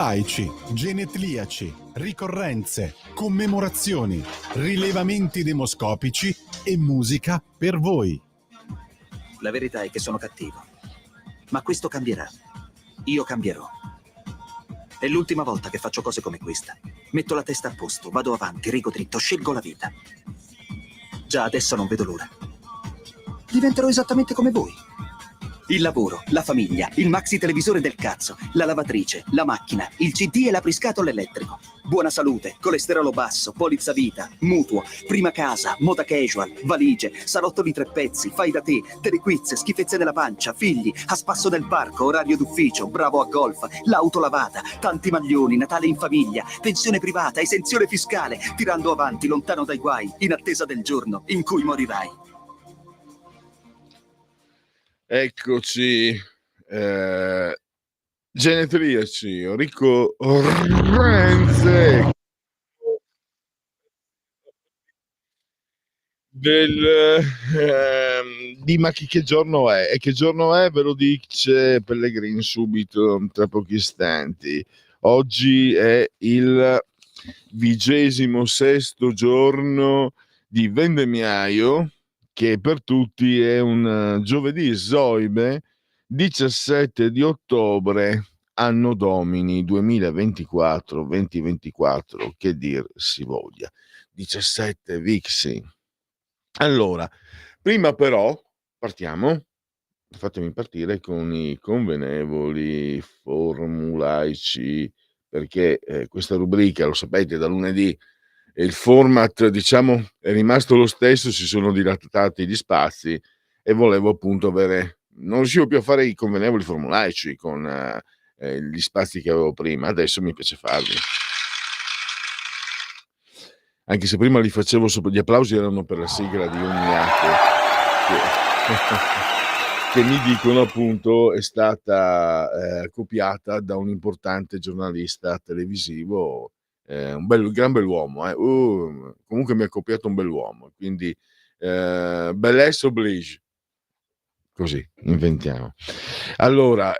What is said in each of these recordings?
Laici, genetliaci, ricorrenze, commemorazioni, rilevamenti demoscopici e musica per voi. La verità è che sono cattivo, ma questo cambierà. Io cambierò. È l'ultima volta che faccio cose come questa. Metto la testa a posto, vado avanti, rigo dritto, scelgo la vita. Già adesso non vedo l'ora. Diventerò esattamente come voi. Il lavoro, la famiglia, il maxi televisore del cazzo, la lavatrice, la macchina, il CD e l'apriscatole elettrico. Buona salute, colesterolo basso, polizza vita, mutuo, prima casa, moda casual, valigie, salotto di 3 pezzi, fai da te, telequiz, schifezze nella pancia, figli, a spasso nel parco, orario d'ufficio, bravo a golf, l'auto lavata, tanti maglioni, Natale in famiglia, pensione privata, esenzione fiscale, tirando avanti, lontano dai guai, in attesa del giorno in cui morirai. Eccoci, genetriaci, ricorrenze di ma che giorno è? E che giorno è? Ve lo dice Pellegrini subito, tra pochi istanti. Oggi è il 26° giorno di vendemmiaio, che per tutti è un giovedì Zoibe, 17 di ottobre, anno domini 2024, che dir si voglia. 17 Vixi. Allora, prima però partiamo, fatemi partire con i convenevoli formulaici, perché questa rubrica, lo sapete, da lunedì il format, diciamo, è rimasto lo stesso, si sono dilatati gli spazi e volevo appunto non riuscivo più a fare i convenevoli formulaici con gli spazi che avevo prima, adesso mi piace farli. Anche se prima li facevo gli applausi erano per la sigla di Ognato, che mi dicono appunto è stata copiata da un importante giornalista televisivo, un gran bell'uomo, comunque mi ha copiato un bell'uomo, quindi bellesse oblige. Così inventiamo. Allora,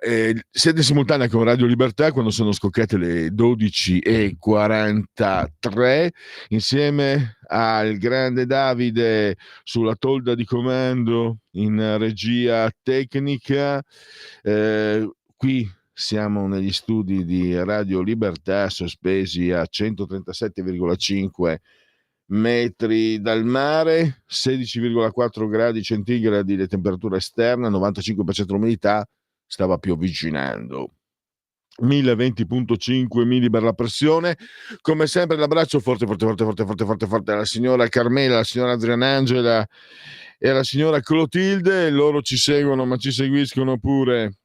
siete simultanea con Radio Libertà quando sono scoccate le 12:43, insieme al grande Davide sulla tolda di comando in regia tecnica. Qui siamo negli studi di Radio Libertà, sospesi a 137,5 metri dal mare, 16,4 gradi centigradi le temperature esterne, 95% l'umidità, stava piovigginando. 1020,5 millibar la pressione. Come sempre l'abbraccio forte alla signora Carmela, alla signora Adrianangela e alla signora Clotilde. Loro ci seguono, ma ci seguiscono pure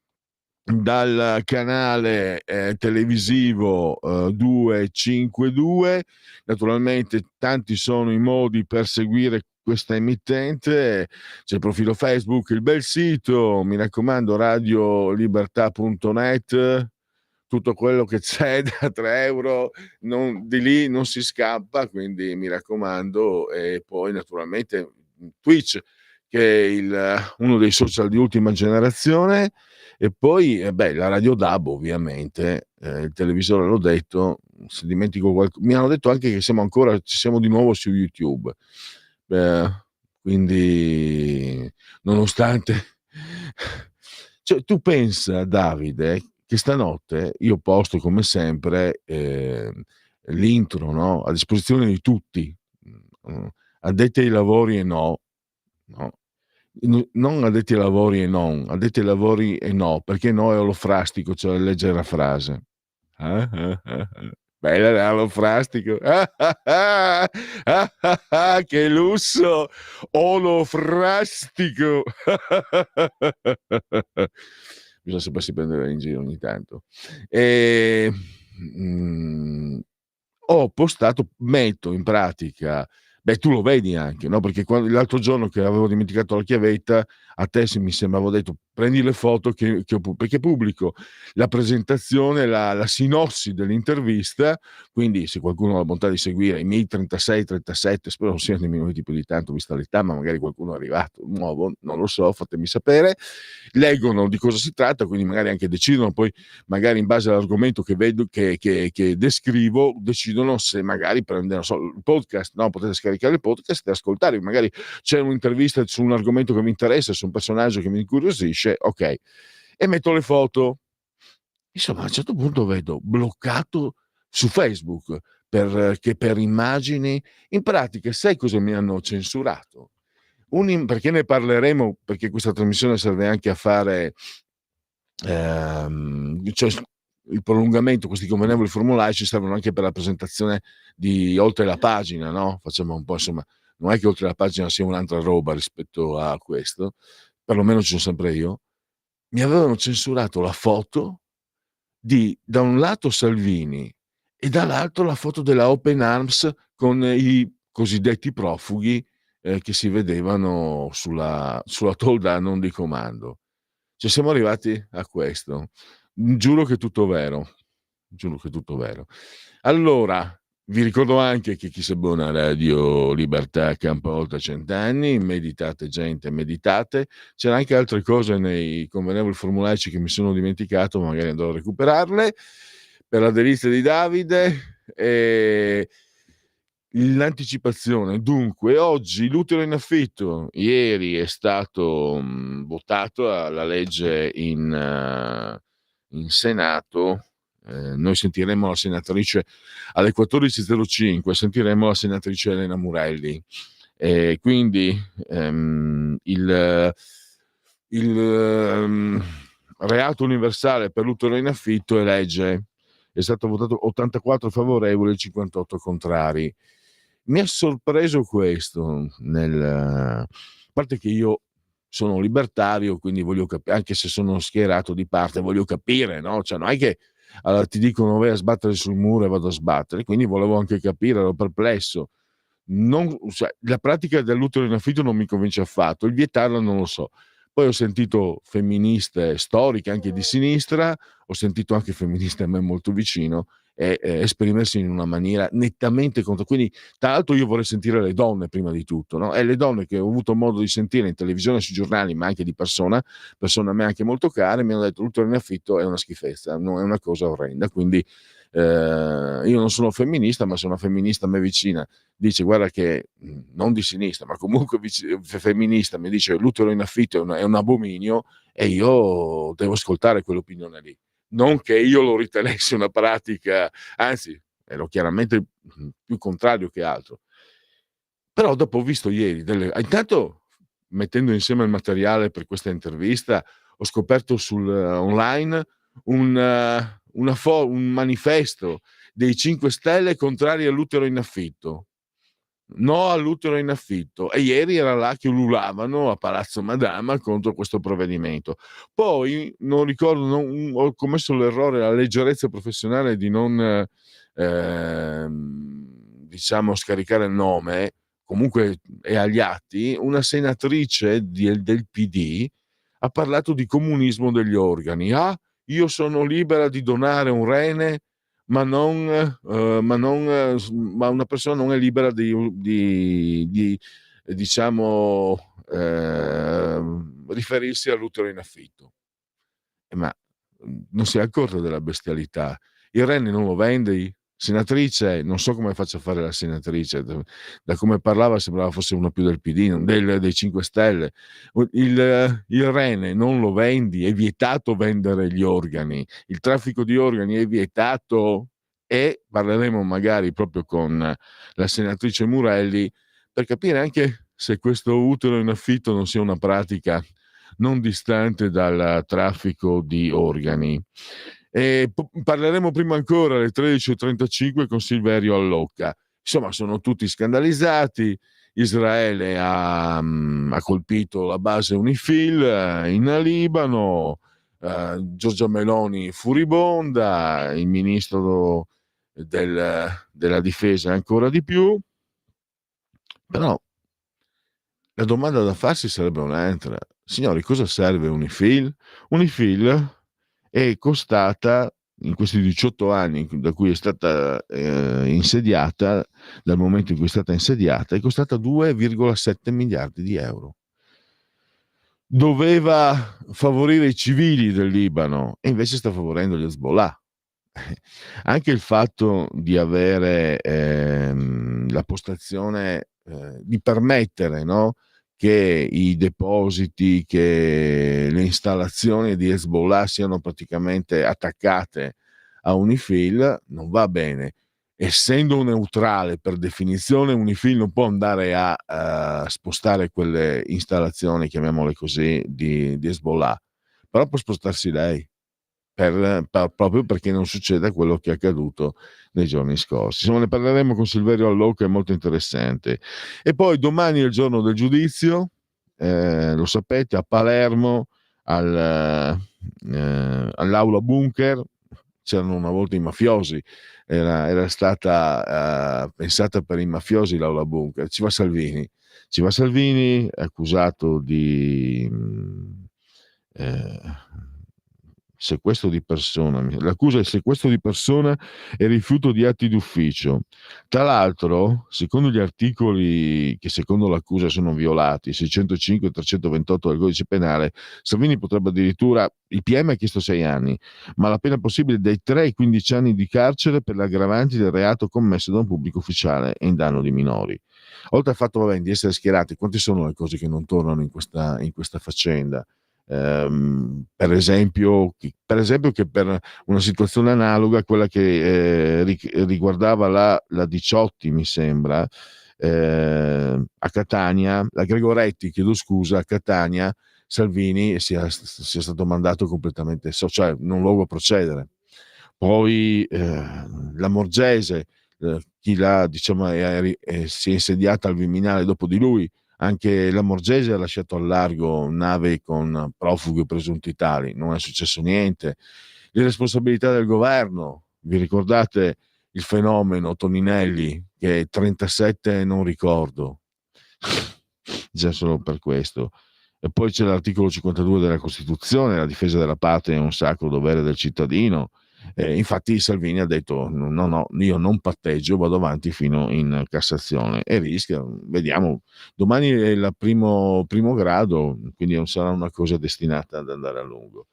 dal canale televisivo 252. Naturalmente tanti sono i modi per seguire questa emittente, c'è il profilo Facebook, il bel sito, mi raccomando, radiolibertà.net, tutto quello che c'è da 3 euro di lì non si scappa, quindi mi raccomando. E poi naturalmente Twitch, che è uno dei social di ultima generazione. E poi la Radio DAB, ovviamente, il televisore, l'ho detto, se dimentico mi hanno detto anche che ci siamo di nuovo su YouTube, quindi nonostante cioè, tu pensa, Davide, che stanotte io posto come sempre l'intro, no? A disposizione di tutti, addetti ai lavori e no, non addetti ai lavori e non, addetti ai lavori e no, perché no è olofrastico, cioè leggere la frase. Bella l'olofrastico. Che lusso olofrastico. Bisogna sapersi prendere in giro ogni tanto. Metto in pratica. Tu lo vedi anche, no? Perché l'altro giorno che avevo dimenticato la chiavetta, a te mi sembra avevo detto prendi le foto perché pubblico la presentazione, la sinossi dell'intervista, quindi se qualcuno ha la bontà di seguire i miei 36, 37, spero non siano diminuiti più di tanto vista l'età, ma magari qualcuno è arrivato nuovo, non lo so, fatemi sapere, leggono di cosa si tratta, quindi magari anche decidono poi, magari in base all'argomento che vedo, che descrivo, decidono se magari prendere, non so, il podcast, no, potete scaricare il podcast e ascoltare, magari c'è un'intervista su un argomento che mi interessa, su un personaggio che mi incuriosisce, ok, e metto le foto. Insomma, a un certo punto vedo bloccato su Facebook perché per immagini, in pratica, sai cosa mi hanno censurato? Perché ne parleremo, perché questa trasmissione serve anche a fare cioè il prolungamento, questi convenevoli formulari ci servono anche per la presentazione di oltre la pagina, no? Facciamo un po', insomma, non è che oltre la pagina sia un'altra roba rispetto a questo, perlomeno ci sono sempre io. Mi avevano censurato la foto di, da un lato Salvini e dall'altro la foto della Open Arms con i cosiddetti profughi che si vedevano sulla tolda non di comando. Cioè siamo arrivati a questo. Giuro che è tutto vero. Giuro che è tutto vero. Allora, vi ricordo anche che Chi se buona Radio Libertà campa oltre 100 anni, meditate gente, meditate. C'erano anche altre cose nei convenevoli formulari che mi sono dimenticato, magari andrò a recuperarle. Per la delizia di Davide e l'anticipazione. Dunque, oggi l'utero in affitto, ieri è stato votato la legge in Senato. Noi sentiremo la senatrice alle 14.05, sentiremo la senatrice Elena Murelli. Quindi il reato universale per l'utero in affitto è legge. È stato votato 84 favorevoli e 58 contrari. Mi ha sorpreso questo, a parte che io sono libertario, quindi voglio capire, anche se sono schierato di parte, voglio capire, no? Cioè, non è che allora, ti dicono vai a sbattere sul muro e vado a sbattere, quindi volevo anche capire, ero perplesso. Cioè, la pratica dell'utero in affitto non mi convince affatto, il vietarla non lo so. Poi ho sentito femministe storiche anche di sinistra, ho sentito anche femministe a me molto vicino esprimersi in una maniera nettamente contro. Quindi, tra l'altro, io vorrei sentire le donne prima di tutto, no? E le donne che ho avuto modo di sentire in televisione, sui giornali, ma anche di persone a me anche molto care, mi hanno detto l'utero in affitto è una schifezza, non è una cosa orrenda. Quindi io non sono femminista, ma se una femminista a me vicina dice guarda che non di sinistra, ma comunque femminista, mi dice l'utero in affitto è un abominio, e io devo ascoltare quell'opinione lì. Non che io lo ritenessi una pratica, anzi, ero chiaramente più contrario che altro. Però dopo ho visto ieri intanto, mettendo insieme il materiale per questa intervista, ho scoperto online un manifesto dei 5 Stelle contrari all'utero in affitto. No all'utero in affitto, e ieri era là che ululavano a Palazzo Madama contro questo provvedimento. Poi non ricordo, ho commesso l'errore, la leggerezza professionale di non diciamo scaricare il nome, comunque è agli atti, una senatrice del PD ha parlato di comunismo degli organi. Io sono libera di donare un rene, ma una persona non è libera di diciamo riferirsi all'utero in affitto. Ma non si è accorta della bestialità. Il rene non lo vendi? Senatrice, non so come faccia a fare la senatrice, da come parlava sembrava fosse una più del PD, dei 5 Stelle. Il rene non lo vendi, è vietato vendere gli organi, il traffico di organi è vietato, e parleremo magari proprio con la senatrice Murelli per capire anche se questo utero in affitto non sia una pratica non distante dal traffico di organi. Parleremo prima ancora alle 13.35 con Silverio Allocca. Insomma, sono tutti scandalizzati. Israele ha colpito la base UNIFIL in Libano, Giorgia Meloni furibonda, il ministro della difesa ancora di più. Però la domanda da farsi sarebbe un'altra. Signori, cosa serve Unifil? Unifil è costata, in questi 18 anni da cui è stata insediata, dal momento in cui è stata insediata, è costata 2,7 miliardi di euro. Doveva favorire i civili del Libano e invece sta favorendo gli Hezbollah. Anche il fatto di avere la postazione, di permettere, no, che i depositi, che le installazioni di Hezbollah siano praticamente attaccate a Unifil, non va bene. Essendo neutrale per definizione, Unifil non può andare a spostare quelle installazioni, chiamiamole così, di Hezbollah, però può spostarsi lei proprio perché non succeda quello che è accaduto nei giorni scorsi. Insomma, ne parleremo con Silverio Allò, che è molto interessante. E poi domani è il giorno del giudizio, lo sapete, a Palermo, all'aula bunker. C'erano una volta i mafiosi, era stata pensata per i mafiosi l'aula bunker. Ci va Salvini, accusato di eh, sequestro di persona. L'accusa è sequestro di persona e rifiuto di atti d'ufficio. Tra l'altro, secondo gli articoli che secondo l'accusa sono violati, 605 e 328 del codice penale, Salvini potrebbe addirittura, il PM ha chiesto 6 anni, ma la pena possibile è dai 3 ai 15 anni di carcere per le aggravanti del reato commesso da un pubblico ufficiale e in danno di minori. Oltre al fatto di essere schierati, quante sono le cose che non tornano in questa faccenda? Per esempio che per una situazione analoga a quella che riguardava la Diciotti, mi sembra, a Catania, la Gregoretti, chiedo scusa, a Catania, Salvini sia stato mandato completamente, cioè non luogo a procedere. Poi la Morgese, chi l'ha, diciamo, si è insediata al Viminale dopo di lui. Anche la Morgese ha lasciato al largo navi con profughi presunti tali, non è successo niente. Le responsabilità del governo, vi ricordate il fenomeno Toninelli, che 37 non ricordo, già solo per questo. E poi c'è l'articolo 52 della Costituzione, la difesa della patria è un sacro dovere del cittadino. Infatti Salvini ha detto no, io non patteggio, vado avanti fino in Cassazione e rischia, vediamo, domani è il primo grado, quindi non sarà una cosa destinata ad andare a lungo.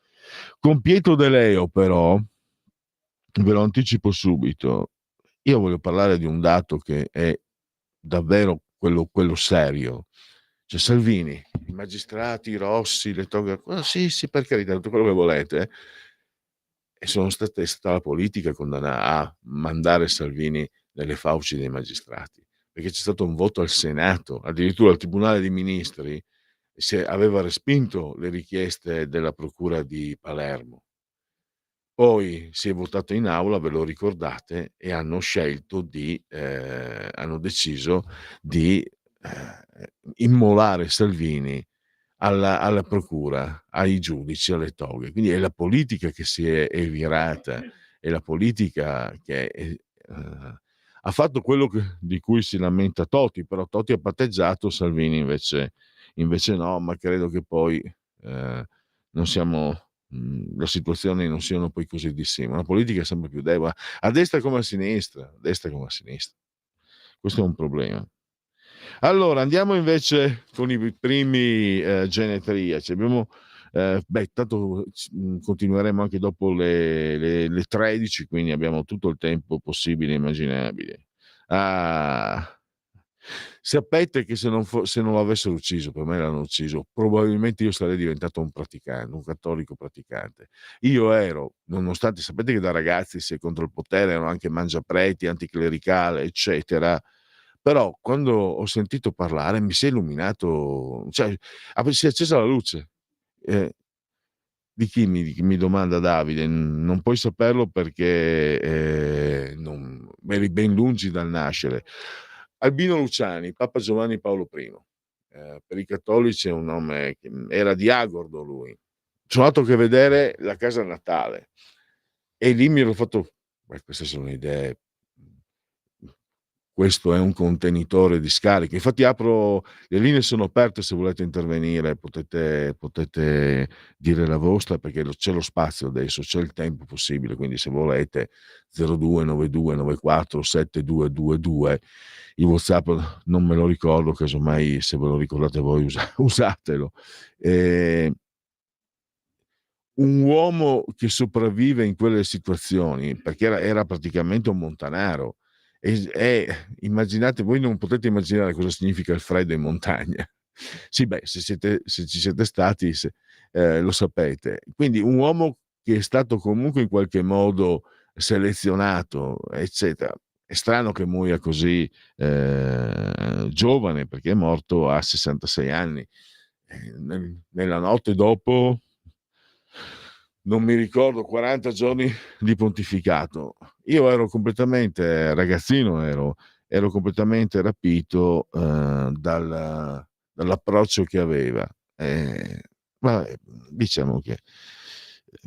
Con Pietro De Leo però, ve lo anticipo subito, io voglio parlare di un dato che è davvero quello serio. Cioè Salvini, i magistrati, Rossi, le toghe, sì, per carità, tutto quello che volete, e è stata la politica a mandare Salvini nelle fauci dei magistrati, perché c'è stato un voto al Senato, addirittura il Tribunale dei Ministri aveva respinto le richieste della Procura di Palermo. Poi si è votato in aula, ve lo ricordate, e hanno deciso di immolare Salvini alla procura, ai giudici, alle toghe. Quindi è la politica che si è virata, è la politica che ha fatto quello di cui si lamenta Totti, però Totti ha patteggiato, Salvini invece no, ma credo che poi non siamo, le situazioni non siano poi così dissime. La politica è sempre più debole, a destra come a sinistra, a destra come a sinistra. Questo è un problema. Allora, andiamo invece con i primi genetriaci. Tanto continueremo anche dopo le 13, quindi abbiamo tutto il tempo possibile e immaginabile. Sapete che se non lo avessero ucciso, per me l'hanno ucciso, probabilmente io sarei diventato un praticante, un cattolico praticante. Io ero, nonostante, sapete che da ragazzi si è contro il potere, ero anche mangiapreti, anticlericale, eccetera, però quando ho sentito parlare mi si è illuminato, cioè si è accesa la luce. Di chi mi domanda Davide? Non puoi saperlo perché eri ben lungi dal nascere. Albino Luciani, Papa Giovanni Paolo I. Per i cattolici è un nome che era di Agordo lui. Sono andato a vedere la casa natale e lì mi ero fatto, queste sono idee questo è un contenitore di scarica. Infatti apro, le linee sono aperte, se volete intervenire potete dire la vostra, perché c'è lo spazio adesso, c'è il tempo possibile, quindi se volete 0292947222, il WhatsApp non me lo ricordo, casomai se ve lo ricordate voi usatelo. Un uomo che sopravvive in quelle situazioni, perché era praticamente un montanaro, immaginate, voi non potete immaginare cosa significa il freddo in montagna. Sì, beh, se ci siete stati, lo sapete. Quindi un uomo che è stato comunque in qualche modo selezionato, eccetera. È strano che muoia così giovane, perché è morto a 66 anni. Nella notte dopo, non mi ricordo, 40 giorni di pontificato. Io ero completamente, ragazzino ero completamente rapito dall'approccio che aveva. Vabbè, diciamo che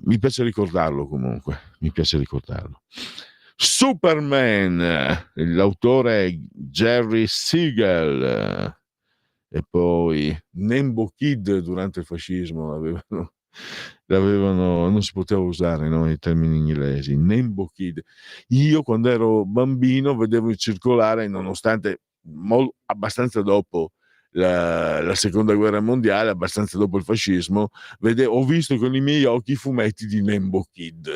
mi piace ricordarlo, comunque, mi piace ricordarlo. Superman, l'autore è Jerry Siegel, e poi Nembo Kid durante il fascismo non si poteva usare, no, i termini inglesi. Nembo Kid. Io quando ero bambino vedevo circolare, nonostante abbastanza dopo la seconda guerra mondiale, abbastanza dopo il fascismo, ho visto con i miei occhi i fumetti di Nembo Kid.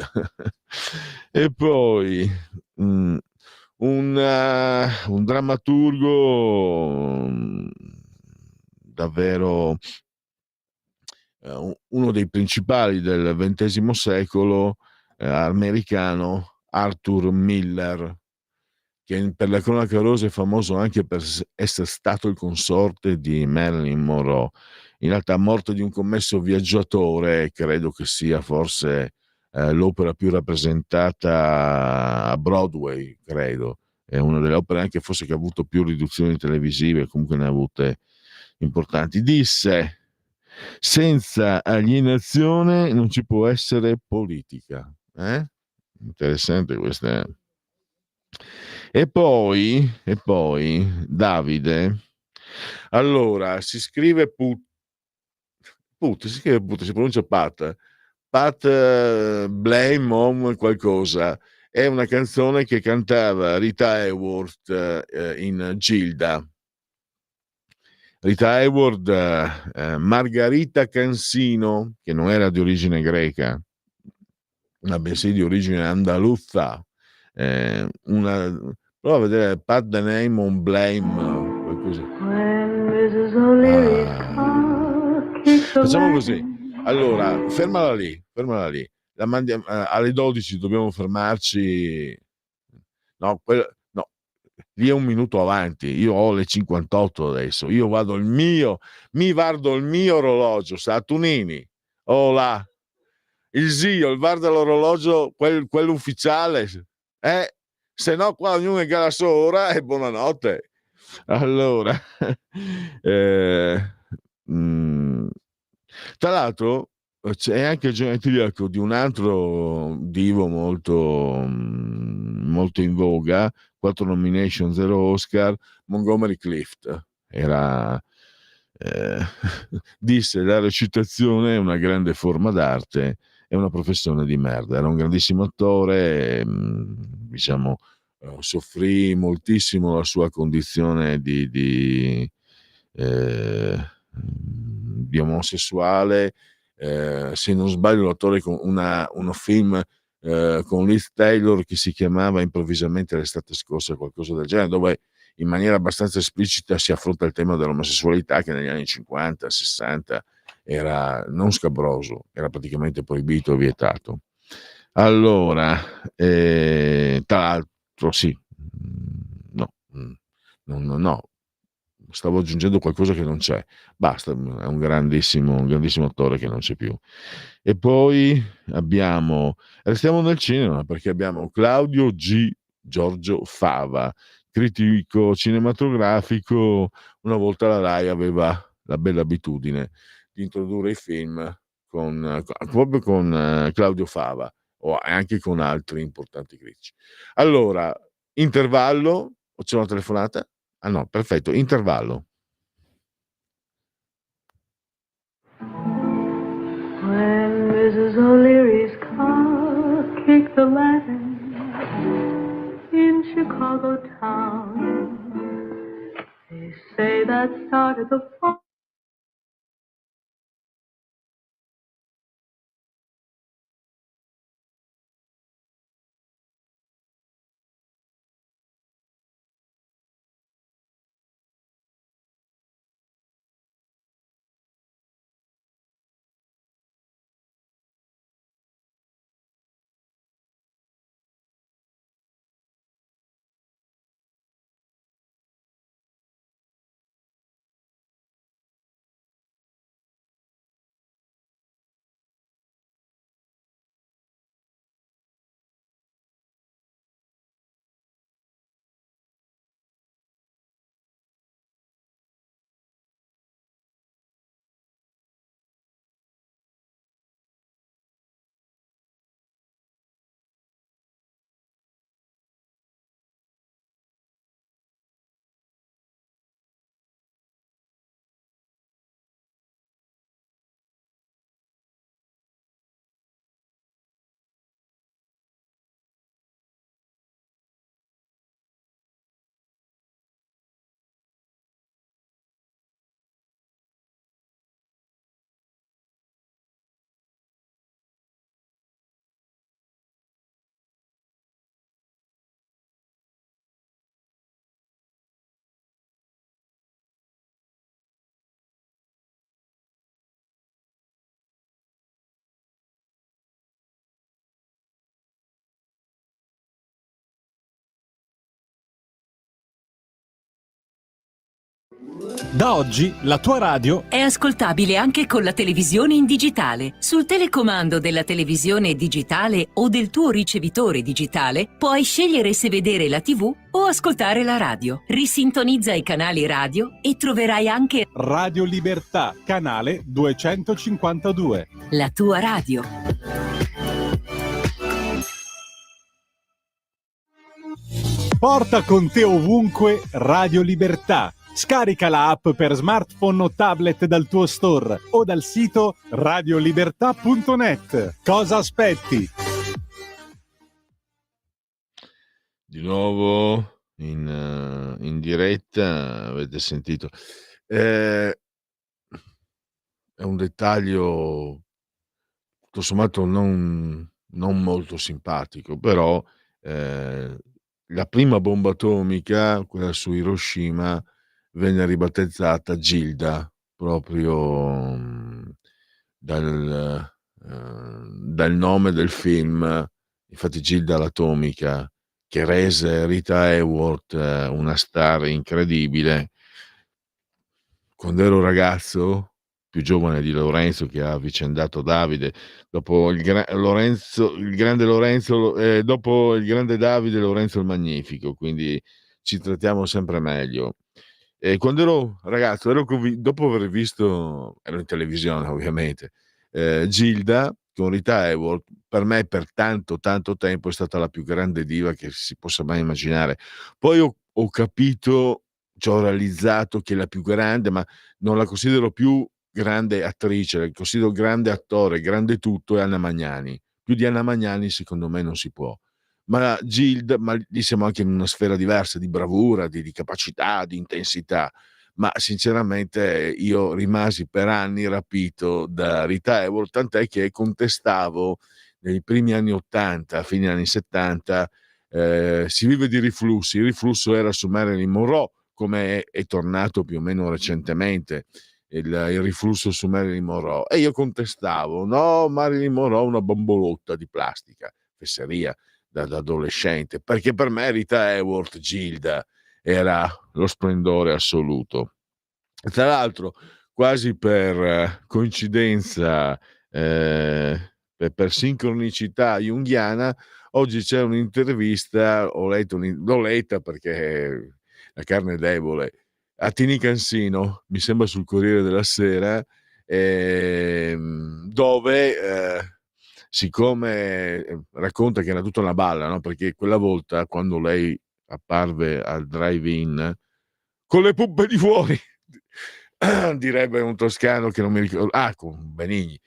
E poi un drammaturgo davvero uno dei principali del XX secolo, americano, Arthur Miller, che per la cronaca rosa è famoso anche per essere stato il consorte di Marilyn Monroe. In realtà, Morte di un commesso viaggiatore credo che sia forse l'opera più rappresentata a Broadway, credo. È una delle opere anche forse che ha avuto più riduzioni televisive, comunque ne ha avute importanti. Disse: senza alienazione non ci può essere politica. Interessante questa. E poi Davide, allora si scrive si pronuncia Pat Blame Home qualcosa. È una canzone che cantava Rita Hayworth in Gilda. Rita Hayworth, Margarita Cansino, che non era di origine greca, ma bensì di origine andaluzza, prova a vedere Pat the Name on Blame, qualcosa. Facciamo così, allora fermala lì, la mandiamo alle 12, dobbiamo fermarci. No, lì è un minuto avanti, io ho le 58 adesso, io vado mi guardo il mio orologio, Saturnini, là, il zio, il VAR dell'orologio, quello ufficiale, se no qua ognuno è la sua ora e buonanotte. Allora, tra l'altro c'è anche il genetiliaco di un altro divo molto in voga, 4 nomination, 0 Oscar, Montgomery Clift. Era disse: la recitazione è una grande forma d'arte, è una professione di merda. Era un grandissimo attore, diciamo, soffrì moltissimo la sua condizione di omosessuale. Se non sbaglio, l'attore con uno film con Liz Taylor che si chiamava Improvvisamente l'estate scorsa, qualcosa del genere, dove in maniera abbastanza esplicita si affronta il tema dell'omosessualità, che negli anni 50, 60 era non scabroso, era praticamente proibito e vietato. Allora, tra l'altro sì, no, stavo aggiungendo qualcosa che non c'è, basta, è un grandissimo attore che non c'è più. E poi restiamo nel cinema, perché abbiamo Claudio G. Giorgio Fava, critico cinematografico. Una volta la Rai aveva la bella abitudine di introdurre i film proprio con Claudio Fava, o anche con altri importanti critici. Allora, intervallo, O c'è una telefonata? Ah no, perfetto, intervallo. When Mrs. O'Leary's car kicked the Latin in Chicago town, they say that started the fun. Da oggi la tua radio è ascoltabile anche con la televisione in digitale. Sul telecomando della televisione digitale o del tuo ricevitore digitale puoi scegliere se vedere la TV o ascoltare la radio. Risintonizza i canali radio e troverai anche Radio Libertà, canale 252. la tua radio. Porta con te ovunque Radio Libertà. Scarica la app per smartphone o tablet dal tuo store o dal sito radiolibertà.net. Cosa aspetti? Di nuovo in diretta, avete sentito. È un dettaglio tutto sommato non molto simpatico, però la prima bomba atomica, quella su Hiroshima, venne ribattezzata Gilda proprio dal nome del film. Infatti Gilda l'atomica, che rese Rita Hayworth una star incredibile. Quando ero ragazzo, più giovane di Lorenzo, che ha avvicendato Davide, dopo il grande Lorenzo, dopo il grande Davide, Lorenzo il Magnifico, quindi ci trattiamo sempre meglio. E quando ero ragazzo, dopo aver visto, ero in televisione ovviamente, Gilda con Rita Hayworth, per me per tanto tempo è stata la più grande diva che si possa mai immaginare. Poi ho capito, ci ho realizzato che la più grande, ma non la considero più grande attrice, la considero grande attore, grande tutto, è Anna Magnani. Più di Anna Magnani secondo me non si può. Ma Gilda, ma lì siamo anche in una sfera diversa di bravura, di capacità, di intensità. Ma sinceramente io rimasi per anni rapito da Rita Hayworth, tant'è che contestavo nei primi anni '80, fine anni '70, si vive di riflussi. Il riflusso era su Marilyn Monroe, come è tornato più o meno recentemente il riflusso su Marilyn Monroe, e io contestavo: no, Marilyn Monroe è una bambolotta di plastica, fesseria da adolescente, perché per me Rita Hayworth, Gilda, era lo splendore assoluto. Tra l'altro, quasi per coincidenza, per sincronicità junghiana, oggi c'è un'intervista, l'ho letta perché la carne è debole, a Tini Cansino, mi sembra sul Corriere della Sera, dove siccome racconta che era tutta una balla, no? Perché quella volta, quando lei apparve al drive-in con le puppe di fuori, direbbe un toscano che non mi ricordo, con Benigni.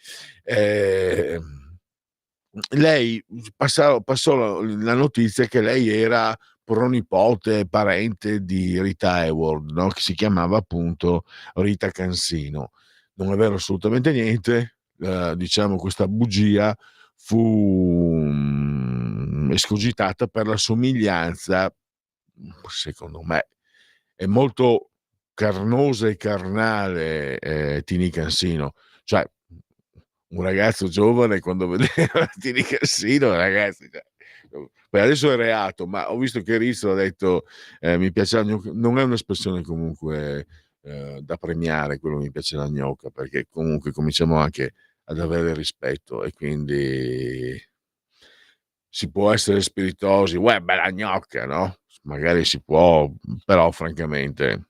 Lei passò la notizia che lei era pronipote, parente di Rita Hayworth, no? Che si chiamava appunto Rita Cansino. Non è vero assolutamente niente, diciamo questa bugia fu escogitata per la somiglianza, secondo me, è molto carnosa e carnale, Tini Cansino, cioè un ragazzo giovane quando vedeva Tini Cansino, ragazzi, cioè, poi adesso è reato, ma ho visto che Rizzo ha detto mi piace la gnocca, non è un'espressione comunque da premiare, quello mi piace la gnocca, perché comunque cominciamo anche ad avere rispetto e quindi si può essere spiritosi, uè, bella gnocca, no? Magari si può, però francamente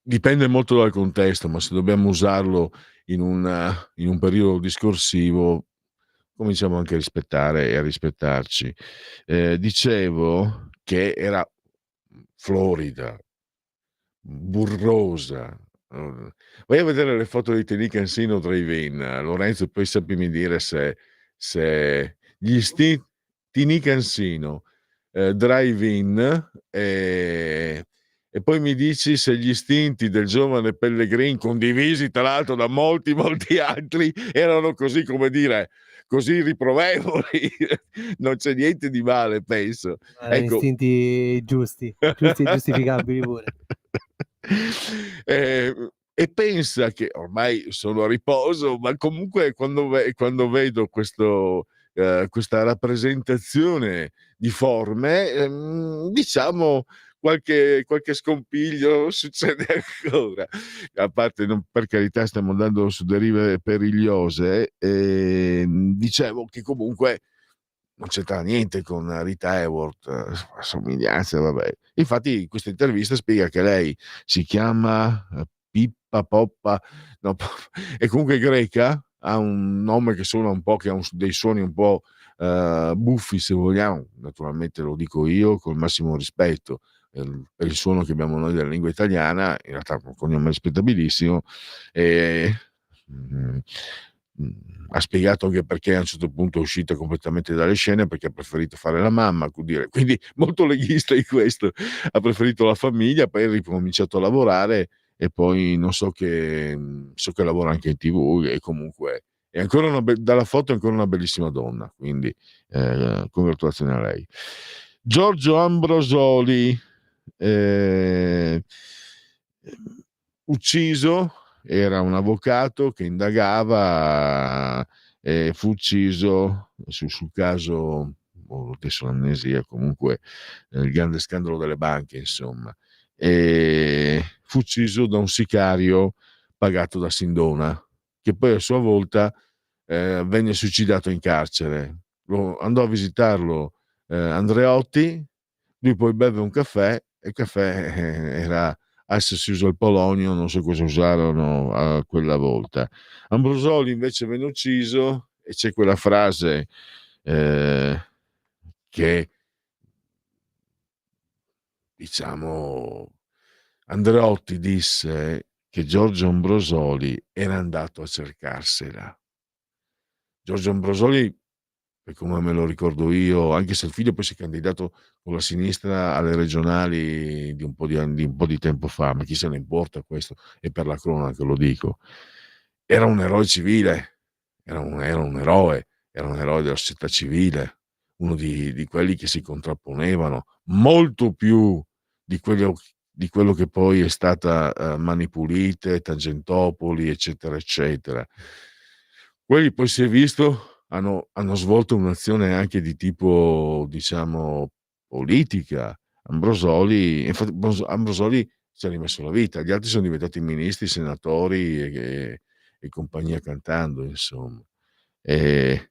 dipende molto dal contesto, ma se dobbiamo usarlo in un periodo discorsivo, cominciamo anche a rispettare e a rispettarci. Dicevo che era florida, burrosa. Vai a vedere le foto di Tini Cansino drive-in, Lorenzo, poi sappimi dire se gli Tini Cansino drive-in e poi mi dici se gli istinti del giovane Pellegrin, condivisi tra l'altro da molti altri, erano così, come dire, così riprovevoli. Non c'è niente di male, penso. Erano Ecco. istinti giusti e giustificabili pure. E pensa che ormai sono a riposo, ma comunque quando vedo questa rappresentazione di forme, diciamo qualche scompiglio succede ancora. A parte, per carità, stiamo andando su derive perigliose, dicevo che comunque non c'entra niente con Rita Hayworth, somiglianza, vabbè. Infatti questa intervista spiega che lei si chiama Pippa Poppa, no, è comunque greca, ha un nome che suona un po', che ha dei suoni un po' buffi, se vogliamo, naturalmente lo dico io col massimo rispetto per il suono che abbiamo noi della lingua italiana, in realtà un cognome rispettabilissimo, e ha spiegato anche perché a un certo punto è uscita completamente dalle scene, perché ha preferito fare la mamma, quindi molto leghista in questo, ha preferito la famiglia, poi ha ricominciato a lavorare e poi so che lavora anche in TV e comunque è ancora dalla foto è ancora una bellissima donna, quindi congratulazioni a lei. Giorgio Ambrosoli, ucciso, era un avvocato che indagava e fu ucciso sul caso, adesso l'amnesia, comunque il grande scandalo delle banche, insomma, e fu ucciso da un sicario pagato da Sindona, che poi a sua volta venne suicidato in carcere. Andò a visitarlo Andreotti, lui poi beve un caffè e il caffè era, adesso si usa il polonio, non so cosa usarono a quella volta. Ambrosoli invece venne ucciso e c'è quella frase che, diciamo, Andreotti disse che Giorgio Ambrosoli era andato a cercarsela. Giorgio Ambrosoli, per come me lo ricordo io, anche se il figlio poi si è candidato con la sinistra alle regionali di un po' di tempo fa, ma chi se ne importa, questo è per la cronaca, lo dico. Era un eroe civile, era un eroe della società civile, uno di quelli che si contrapponevano molto più di quello che poi è stata Mani Pulite, Tangentopoli, eccetera, eccetera. Quelli poi si è visto, hanno svolto un'azione anche di tipo, diciamo, politica. Infatti Ambrosoli ci ha rimesso la vita, gli altri sono diventati ministri, senatori e compagnia cantando, insomma. E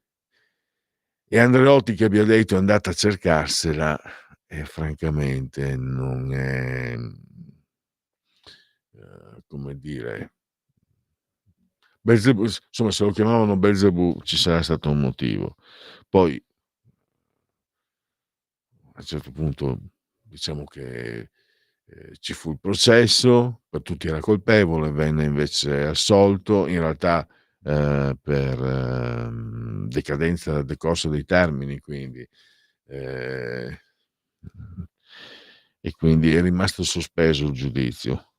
Andreotti che abbia detto è andata a cercarsela, francamente non è, come dire, Belzebù, insomma, se lo chiamavano Belzebù ci sarà stato un motivo. Poi a un certo punto diciamo che ci fu il processo, per tutti era colpevole, venne invece assolto, in realtà per decadenza, decorso dei termini, quindi eh, e quindi è rimasto sospeso il giudizio.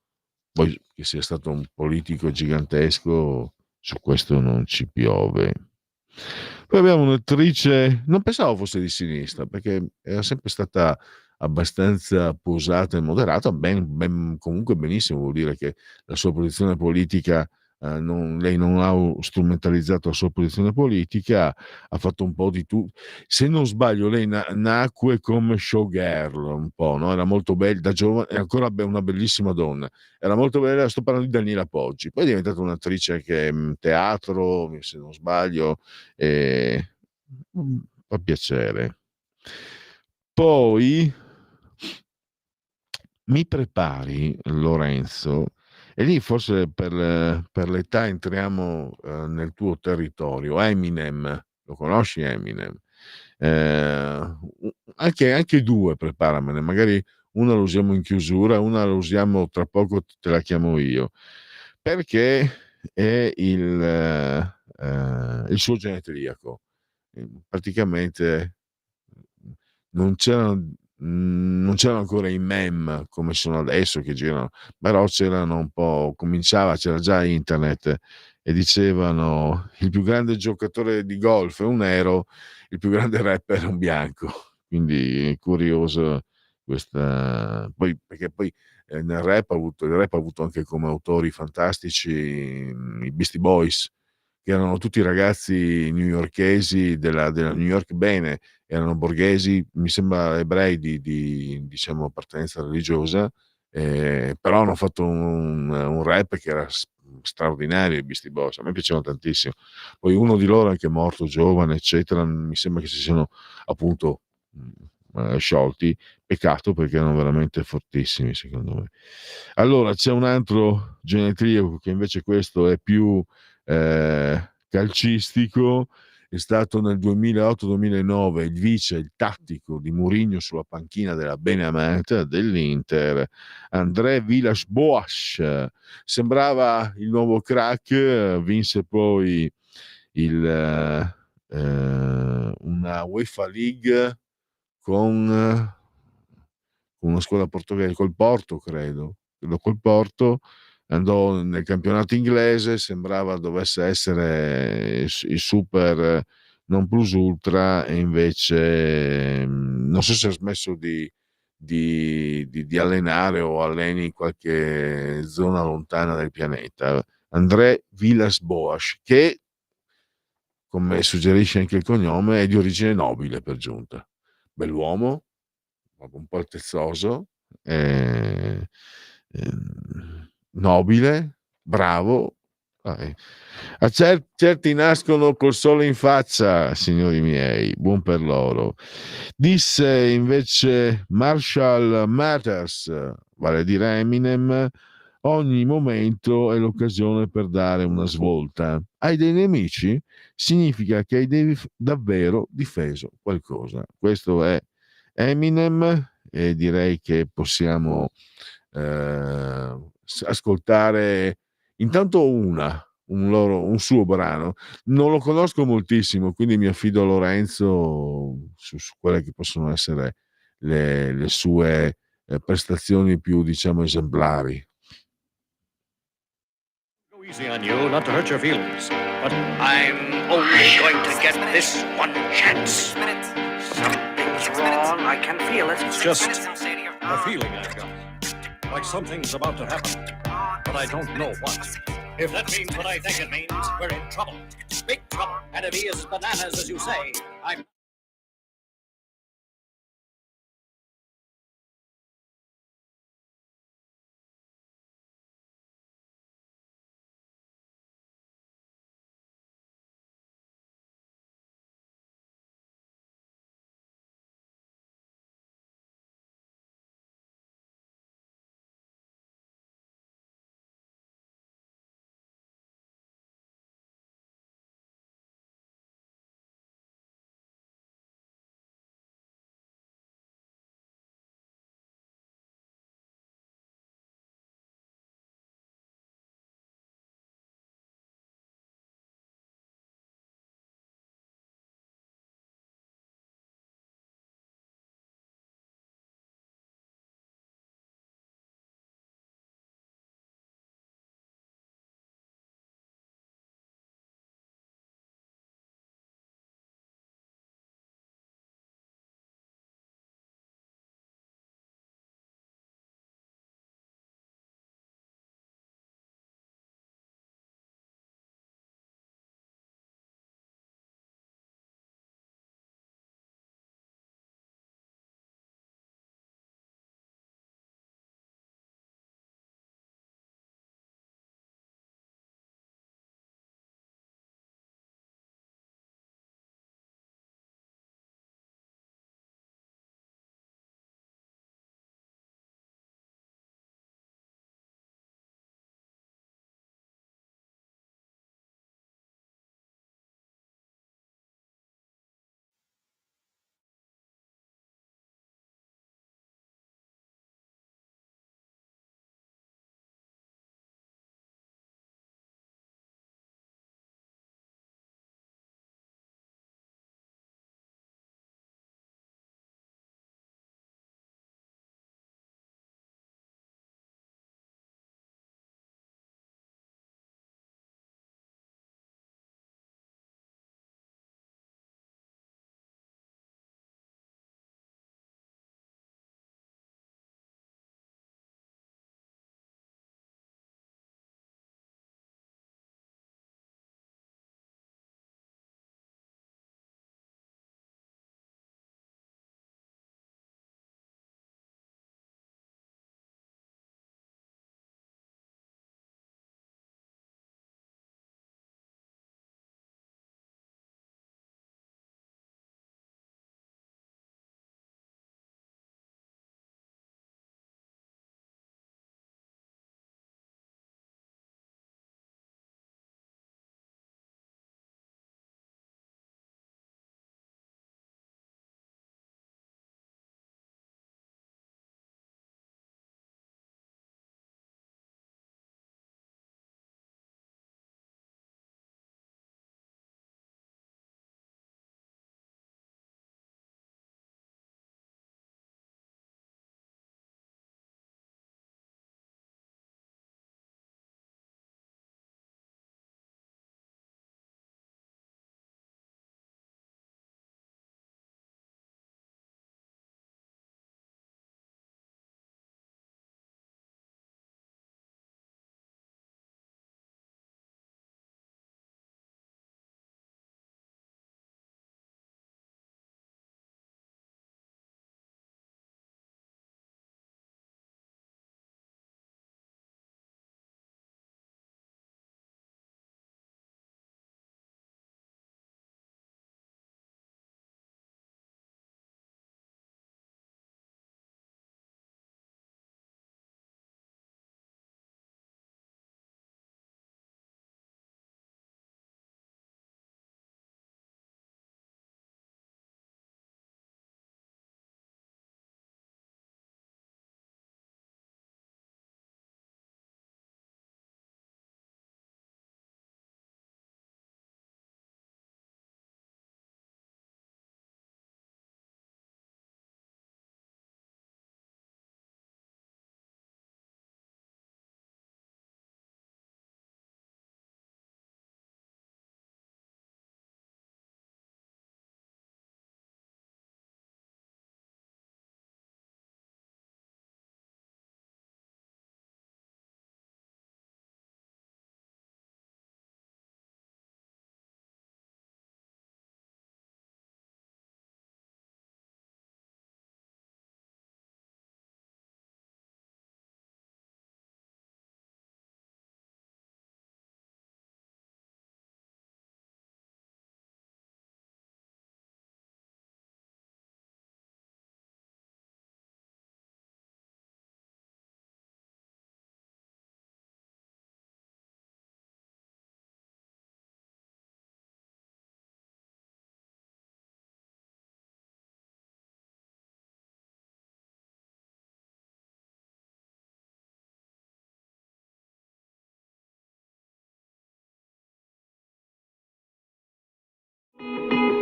Poi che sia stato un politico gigantesco, su questo non ci piove. Poi abbiamo un'attrice, non pensavo fosse di sinistra, perché era sempre stata abbastanza posata e moderata, comunque benissimo, vuol dire che la sua posizione politica, lei non ha strumentalizzato la sua posizione politica, ha fatto un po' di tutto. Se non sbaglio, lei nacque come showgirl un po', no? Era molto bella, da giovane, è ancora una bellissima donna, era molto bella, sto parlando di Daniela Poggi, poi è diventata un'attrice che teatro, se non sbaglio, e fa piacere. Poi mi prepari, Lorenzo, e lì forse per l'età entriamo nel tuo territorio. Eminem, lo conosci Eminem? Anche due preparamene, magari una la usiamo in chiusura, una la usiamo tra poco, te la chiamo io, perché è il suo genetriaco. Praticamente non c'erano, non c'erano ancora i meme come sono adesso che girano, però c'erano un po', c'era già internet e dicevano il più grande giocatore di golf è un nero, il più grande rapper è un bianco. Quindi è curioso questa. Poi, perché poi il rap ha avuto anche come autori fantastici i Beastie Boys, che erano tutti ragazzi newyorkesi della New York bene, erano borghesi, mi sembra ebrei diciamo appartenenza religiosa, però hanno fatto un rap che era straordinario, i Beastie Boys, a me piacevano tantissimo. Poi uno di loro è anche morto giovane, eccetera, mi sembra che si siano appunto sciolti, peccato perché erano veramente fortissimi secondo me. Allora c'è un altro genetriaco che invece questo è più calcistico, è stato nel 2008-2009 il vice, il tattico di Mourinho sulla panchina della beneamata dell'Inter, André Villas-Boas. Sembrava il nuovo crack, vinse poi una UEFA League con una squadra portoghese, col Porto credo col Porto, andò nel campionato inglese, sembrava dovesse essere il super non plus ultra, e invece non so se ha smesso di allenare o alleni in qualche zona lontana del pianeta. André Villas-Boas, che come suggerisce anche il cognome è di origine nobile per giunta, bell'uomo, un po' altezzoso, nobile, bravo. Certi nascono col sole in faccia, signori miei, buon per loro. Disse invece Marshall Mathers, vale a dire Eminem, ogni momento è l'occasione per dare una svolta. Hai dei nemici? Significa che hai davvero difeso qualcosa. Questo è Eminem, e direi che possiamo ascoltare intanto un suo brano. Non lo conosco moltissimo, quindi mi affido a Lorenzo su quelle che possono essere le sue prestazioni più, diciamo, esemplari. Go easy on you, not to hurt your feelings, but I'm only going to get this one chance. Something's wrong. I can feel it. It's just a feeling I've got, like something's about to happen, but I don't know what. If that means what I think it means, we're in trouble, big trouble. And if he is as bananas as you say, I'm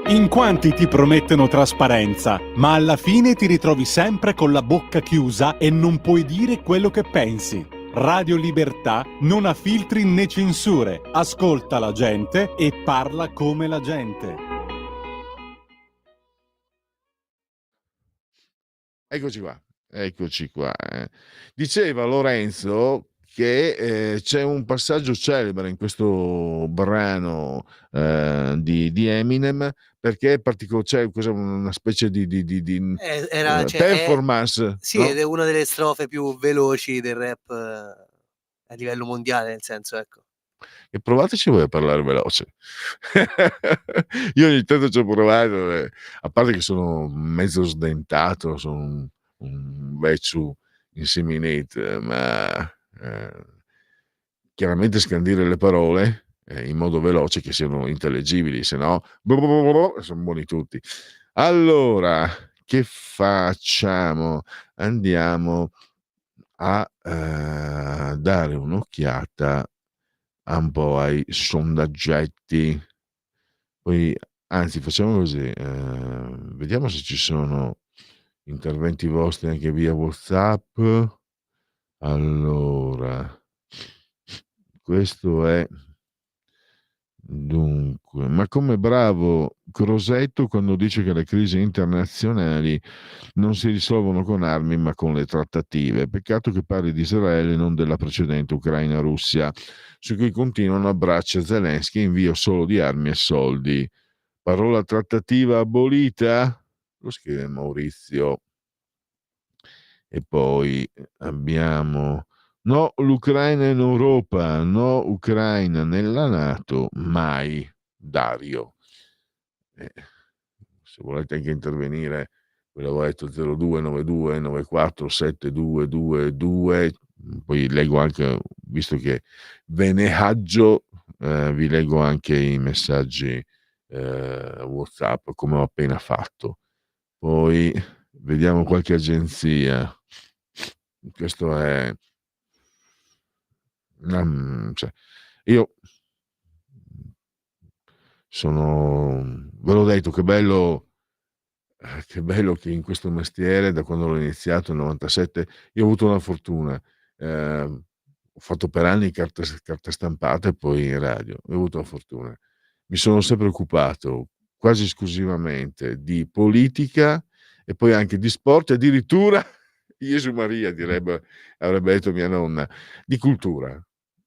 In quanti ti promettono trasparenza, ma alla fine ti ritrovi sempre con la bocca chiusa e non puoi dire quello che pensi. Radio Libertà non ha filtri né censure, ascolta la gente e parla come la gente. Eccoci qua. Diceva Lorenzo che c'è un passaggio celebre in questo brano di Eminem, perché è c'è una specie di performance, sì, no? ed è una delle strofe più veloci del rap a livello mondiale, nel senso, ecco. E provateci voi a parlare veloce. Io ogni tanto ci ho provato, a parte che sono mezzo sdentato, sono un vecchio inseminito, ma chiaramente scandire le parole in modo veloce che siano intellegibili, se no sono buoni tutti. Allora, che facciamo? Andiamo a dare un'occhiata un po' ai sondaggetti. Poi, anzi, facciamo così, vediamo se ci sono interventi vostri anche via WhatsApp. Allora, questo è dunque, ma come bravo Crosetto quando dice che le crisi internazionali non si risolvono con armi ma con le trattative. Peccato che parli di Israele e non della precedente Ucraina-Russia, su cui continuano a braccia Zelensky invio solo di armi e soldi. Parola trattativa abolita? Lo scrive Maurizio. E poi abbiamo no l'Ucraina in Europa, no Ucraina nella NATO, mai. Dario. Se volete anche intervenire, ve l'avevo detto 0292 94 7222, poi leggo anche, visto che ve ne haggio, vi leggo anche i messaggi WhatsApp come ho appena fatto. Poi vediamo qualche agenzia. Questo è cioè, io ve l'ho detto, che bello che in questo mestiere, da quando l'ho iniziato nel 97, io ho avuto una fortuna. Ho fatto per anni carta stampata e poi in radio. Ho avuto una fortuna. Mi sono sempre occupato quasi esclusivamente di politica e poi anche di sport, e addirittura Gesù Maria avrebbe detto mia nonna, di cultura,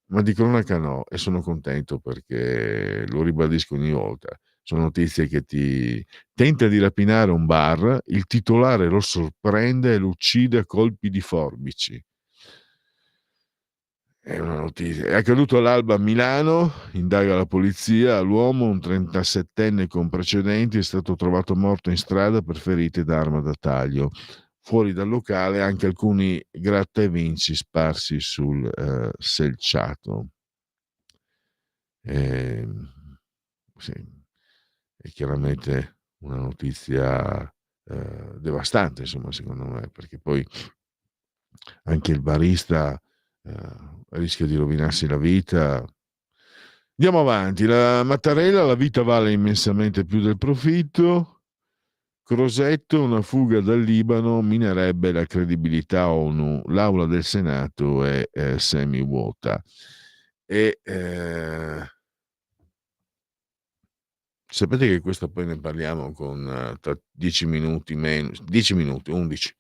ma di cronaca no, e sono contento perché lo ribadisco ogni volta. Sono notizie che ti tenta di rapinare un bar, il titolare lo sorprende e lo uccide a colpi di forbici. È una notizia. È accaduto all'alba a Milano, indaga la polizia, l'uomo, un 37enne con precedenti, è stato trovato morto in strada per ferite d'arma da taglio. Fuori dal locale anche alcuni gratta e vinci sparsi sul selciato. Sì, è chiaramente una notizia devastante, insomma, secondo me, perché poi anche il barista rischia di rovinarsi la vita. Andiamo avanti. La Mattarella, la vita vale immensamente più del profitto. Crosetto, una fuga dal Libano minerebbe la credibilità ONU. L'aula del Senato è semivuota. E sapete che questo poi ne parliamo con tra 10 minuti, 11,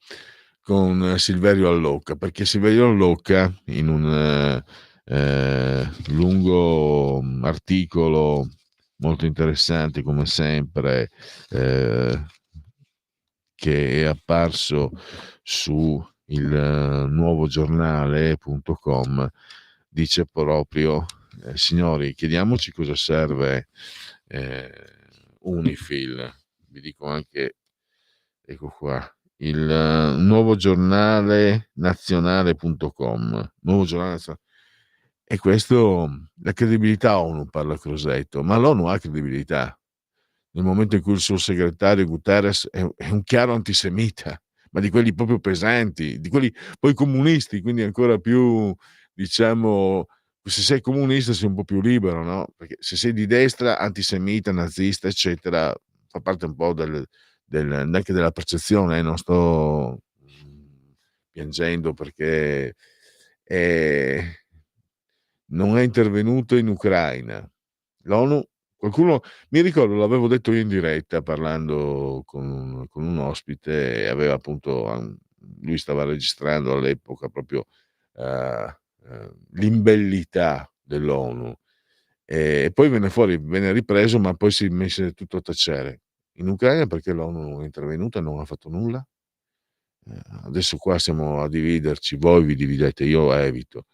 con Silverio Allocca, perché Silverio Allocca in un lungo articolo molto interessante come sempre che è apparso su il nuovogiornale.com, dice proprio signori, chiediamoci cosa serve Unifil. Vi dico anche, ecco qua, il nuovogiornale nazionale.com, nuovo giornale nazionale. E questo, la credibilità ONU, parla Crosetto, ma l'ONU ha credibilità nel momento in cui il suo segretario Guterres è un chiaro antisemita, ma di quelli proprio pesanti, di quelli poi comunisti, quindi ancora più, diciamo, se sei comunista sei un po' più libero, no? Perché se sei di destra, antisemita, nazista, eccetera, fa parte un po' anche della percezione, non sto piangendo perché non è intervenuto in Ucraina. L'ONU, qualcuno, mi ricordo, l'avevo detto io in diretta parlando con un ospite, e aveva appunto, lui stava registrando all'epoca proprio l'imbellità dell'ONU, e poi venne ripreso, ma poi si mise tutto a tacere. In Ucraina perché l'ONU non è intervenuta e non ha fatto nulla? Adesso qua siamo a dividerci, voi vi dividete, io evito,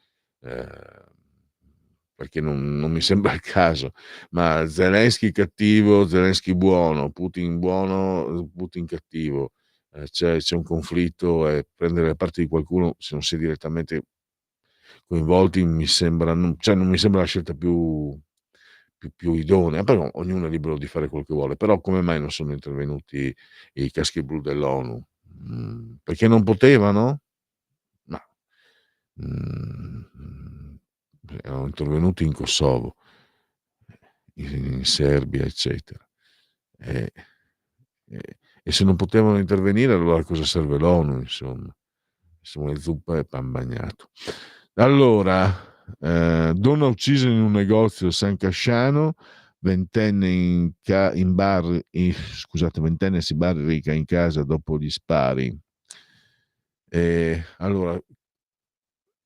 perché non mi sembra il caso, ma Zelensky cattivo, Zelensky buono, Putin cattivo, c'è un conflitto, e prendere le parti di qualcuno, se non si è direttamente coinvolti, non mi sembra la scelta più idonea, però ognuno è libero di fare quello che vuole. Però come mai non sono intervenuti i caschi blu dell'ONU? Perché non potevano? Ma erano intervenuti in Kosovo, in Serbia, eccetera. E, e se non potevano intervenire, allora a cosa serve l'ONU? Insomma, zuppa e pan bagnato. Allora, donna uccisa in un negozio a San Casciano, ventenne ventenne si barrica in casa dopo gli spari. Allora,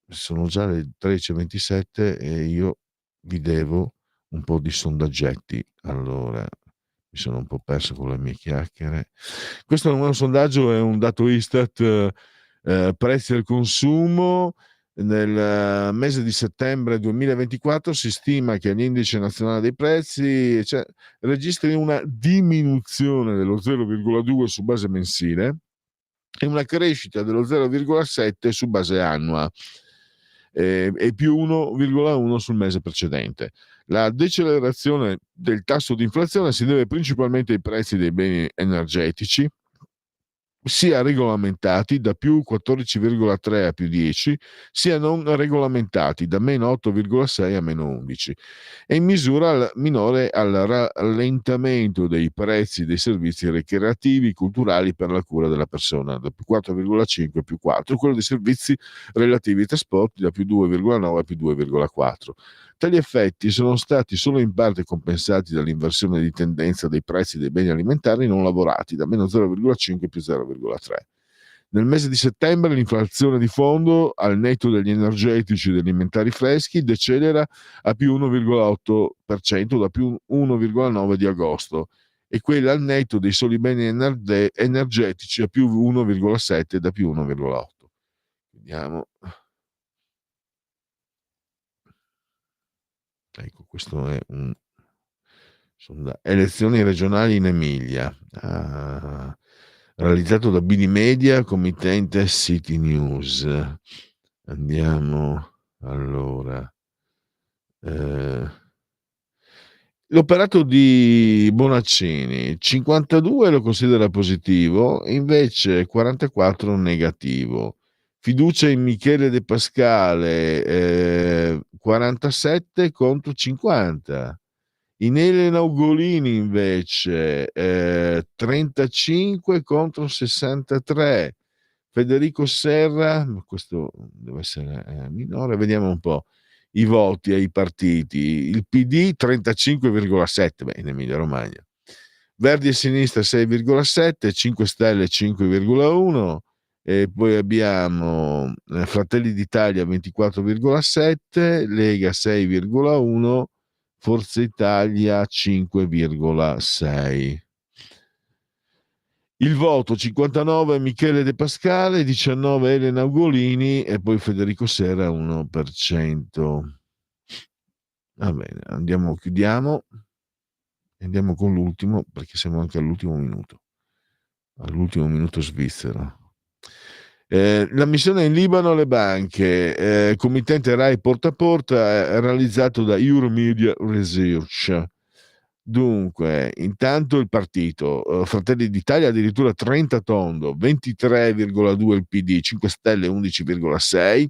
sono già le 13:27 e io vi devo un po' di sondaggetti. Allora, mi sono un po' perso con le mie chiacchiere. Questo non è un sondaggio, è un dato Istat, prezzi al consumo. Nel mese di settembre 2024 si stima che l'indice nazionale dei prezzi registri una diminuzione dello 0,2 su base mensile e una crescita dello 0,7 su base annua, e più 1,1 sul mese precedente. La decelerazione del tasso di inflazione si deve principalmente ai prezzi dei beni energetici, sia regolamentati da più 14,3 a più 10, sia non regolamentati da meno 8,6 a meno 11, e in misura minore al rallentamento dei prezzi dei servizi ricreativi culturali per la cura della persona, da più 4,5 a più 4, quello dei servizi relativi ai trasporti da più 2,9 a più 2,4. Tali effetti sono stati solo in parte compensati dall'inversione di tendenza dei prezzi dei beni alimentari non lavorati, da meno 0,5 più 0,3. Nel mese di settembre l'inflazione di fondo, al netto degli energetici e degli alimentari freschi, decelera a più 1,8% da più 1,9 di agosto, e quella al netto dei soli beni energetici a più 1,7 da più 1,8. Vediamo. Ecco, questo è un elezioni regionali in Emilia, realizzato da Bini Media, committente City News. Andiamo, allora. L'operato di Bonaccini, 52 lo considera positivo, invece 44 negativo. Fiducia in Michele De Pascale, 47 contro 50. In Elena Ugolini invece 35 contro 63. Federico Serra, questo deve essere minore, vediamo un po' i voti ai partiti. Il PD 35,7, in Emilia Romagna. Verdi e Sinistra 6,7, 5 Stelle 5,1, e poi abbiamo Fratelli d'Italia 24,7, Lega 6,1, Forza Italia 5,6. Il voto 59 Michele De Pascale, 19 Elena Ugolini e poi Federico Serra 1%. Va bene, chiudiamo e andiamo con l'ultimo, perché siamo anche all'ultimo minuto svizzero. La missione in Libano alle banche, committente Rai porta a porta, realizzato da Euromedia Research. Dunque, intanto il partito, Fratelli d'Italia addirittura 30 tondo, 23,2 il PD, 5 Stelle 11,6,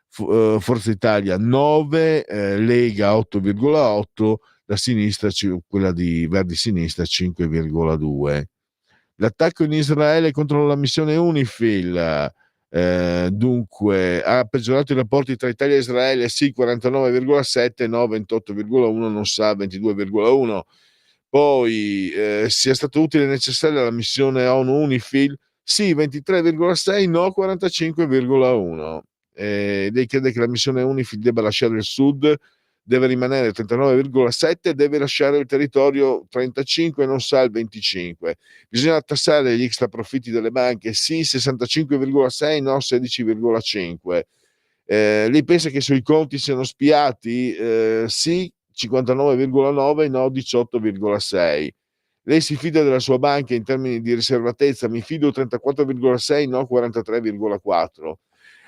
Forza Italia 9, Lega 8,8, la sinistra, quella di Verdi Sinistra 5,2. L'attacco in Israele contro la missione UNIFIL, dunque ha peggiorato i rapporti tra Italia e Israele, sì 49,7, no 28,1, non sa 22,1. Poi sia stato utile e necessaria la missione ONU UNIFIL, sì 23,6, no 45,1. Lei crede che la missione UNIFIL debba lasciare il sud, deve rimanere 39,7, deve lasciare il territorio 35, non sa il 25. Bisogna tassare gli extra profitti delle banche, sì 65,6, no 16,5. Lei pensa che i suoi conti siano spiati? Sì 59,9, no 18,6. Lei si fida della sua banca in termini di riservatezza? Mi fido 34,6, no 43,4.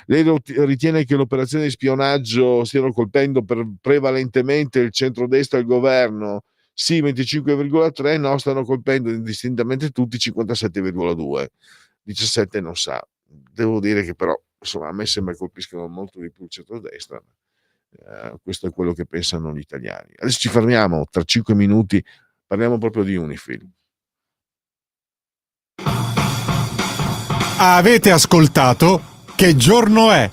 Lei ritiene che le operazioni di spionaggio stiano colpendo prevalentemente il centrodestra e il governo? Sì 25,3, no stanno colpendo indistintamente tutti 57,2. 17 non sa. Devo dire che però insomma a me sembra che colpiscono molto di più il centrodestra. Questo è quello che pensano gli italiani. Adesso ci fermiamo, tra 5 minuti parliamo proprio di UNIFIL. Avete ascoltato Che giorno è?